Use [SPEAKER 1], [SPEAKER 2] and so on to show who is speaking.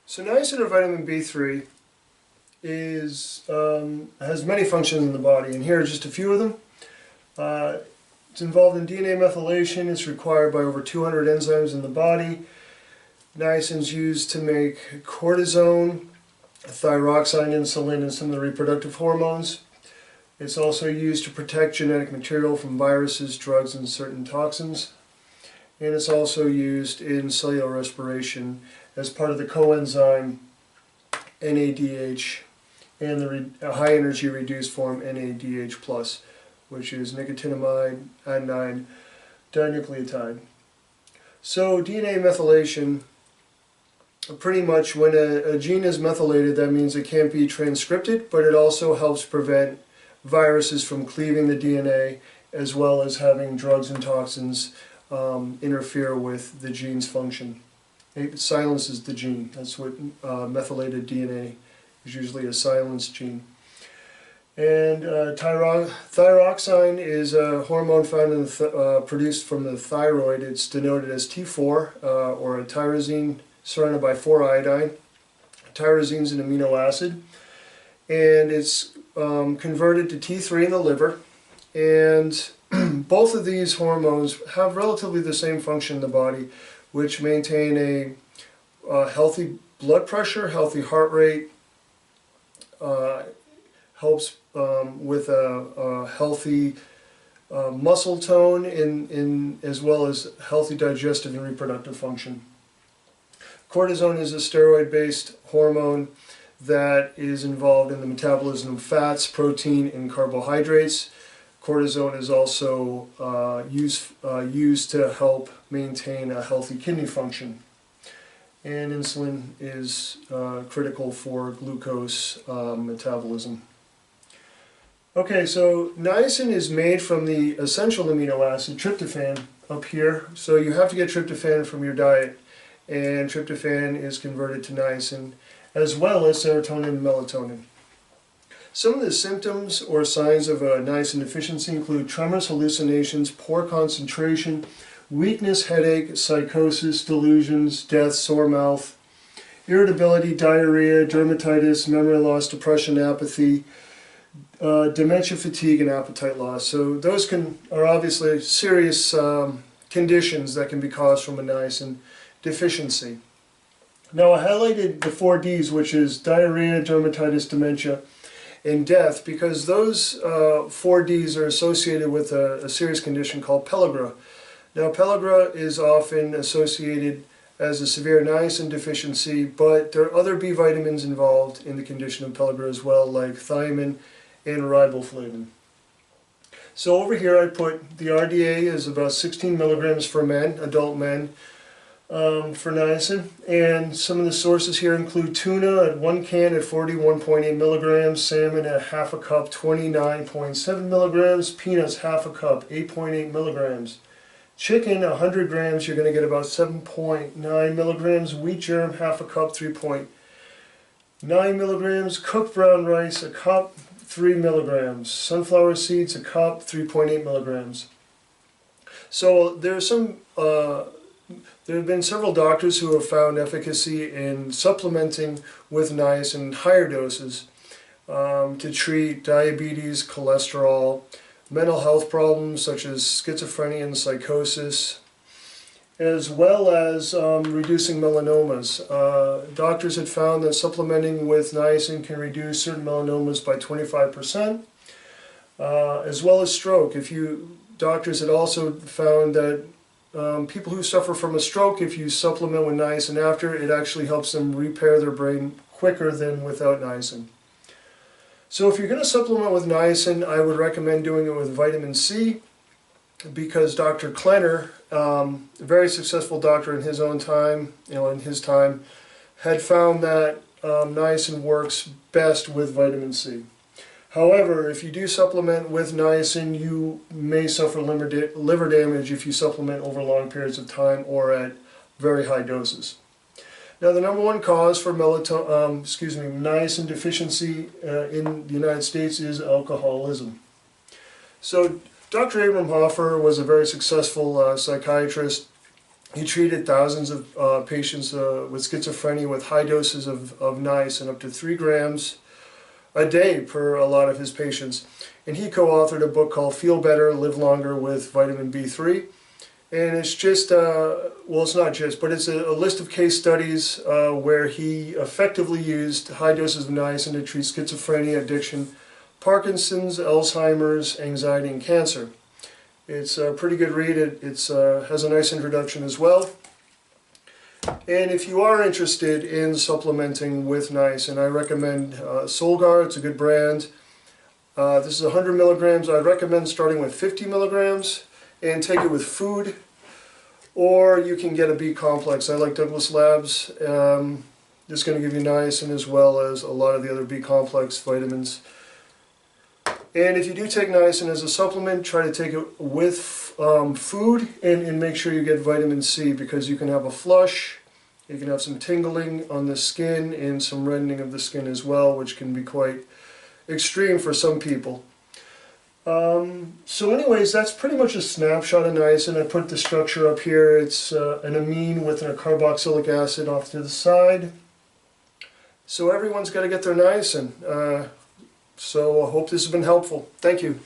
[SPEAKER 1] So niacin or vitamin B3 has many functions in the body, and here are just a few of them. It's involved in DNA methylation. It's required by over 200 enzymes in the body. Niacin is used to make cortisone, thyroxine, insulin, and some of the reproductive hormones. It's also used to protect genetic material from viruses, drugs, and certain toxins. And it's also used in cellular respiration as part of the coenzyme NADH and the high-energy reduced form NADH+, which is nicotinamide adenine dinucleotide. So DNA methylation, pretty much when a gene is methylated, that means it can't be transcripted, but it also helps prevent viruses from cleaving the DNA, as well as having drugs and toxins interfere with the gene's function. It silences the gene. That's what methylated DNA is, usually a silenced gene. And thyroxine is a hormone found in produced from the thyroid. It's denoted as T4, or a tyrosine surrounded by 4-iodine. Tyrosine is an amino acid, and it's converted to T3 in the liver. And both of these hormones have relatively the same function in the body, which maintain a healthy blood pressure, healthy heart rate, helps with a healthy muscle tone, as well as healthy digestive and reproductive function. Cortisone is a steroid-based hormone that is involved in the metabolism of fats, protein, and carbohydrates. Cortisone is also used to help maintain a healthy kidney function. And insulin is critical for glucose metabolism. Okay, so niacin is made from the essential amino acid tryptophan up here. So you have to get tryptophan from your diet, and tryptophan is converted to niacin, as well as serotonin and melatonin. Some of the symptoms or signs of a niacin deficiency include tremors, hallucinations, poor concentration, weakness, headache, psychosis, delusions, death, sore mouth, irritability, diarrhea, dermatitis, memory loss, depression, apathy, dementia, fatigue, and appetite loss. So those are obviously serious conditions that can be caused from a niacin deficiency. Now I highlighted the 4 Ds, which is diarrhea, dermatitis, dementia, and death, because those 4 Ds are associated with a serious condition called pellagra. Now pellagra is often associated as a severe niacin deficiency, but there are other B vitamins involved in the condition of pellagra as well, like thiamine and riboflavin. So over here I put the RDA is about 16 milligrams for men, adult men, for niacin, and some of the sources here include tuna at 1 can at 41.8 milligrams, salmon at half a cup, 29.7 milligrams, peanuts half a cup, 8.8 milligrams. Chicken, 100 grams, you're going to get about 7.9 milligrams. Wheat germ, half a cup, 3.9 milligrams. Cooked brown rice, a cup, 3 milligrams. Sunflower seeds, a cup, 3.8 milligrams. So there have been several doctors who have found efficacy in supplementing with niacin in higher doses to treat diabetes, cholesterol, mental health problems such as schizophrenia and psychosis, as well as reducing melanomas. Doctors had found that supplementing with niacin can reduce certain melanomas by 25%, as well as stroke. Doctors had also found that people who suffer from a stroke, if you supplement with niacin after, it actually helps them repair their brain quicker than without niacin. So if you're going to supplement with niacin, I would recommend doing it with vitamin C, because Dr. Klenner, a very successful doctor in his own time, had found that niacin works best with vitamin C. However, if you do supplement with niacin, you may suffer liver damage if you supplement over long periods of time or at very high doses. Now, the number 1 cause for niacin deficiency in the United States is alcoholism. So, Dr. Abraham Hoffer was a very successful psychiatrist He treated thousands of patients with schizophrenia with high doses of niacin, up to 3 grams a day per a lot of his patients. And he co-authored a book called Feel Better, Live Longer with Vitamin B3. And it's just, well, it's not just, but it's a list of case studies where he effectively used high doses of niacin to treat schizophrenia, addiction, Parkinson's, Alzheimer's, anxiety, and cancer. It's a pretty good read. It has a nice introduction as well. And if you are interested in supplementing with niacin, I recommend Solgar. It's a good brand. This is 100 milligrams. I'd recommend starting with 50 milligrams and take it with food. Or you can get a B complex. I like Douglas Labs. It's going to give you niacin as well as a lot of the other B complex vitamins. And if you do take niacin as a supplement, try to take it with food and make sure you get vitamin C, because you can have a flush, you can have some tingling on the skin and some reddening of the skin as well, which can be quite extreme for some people. So anyways, that's pretty much a snapshot of niacin. I put the structure up here. It's an amine with a carboxylic acid off to the side. So everyone's got to get their niacin. So I hope this has been helpful. Thank you.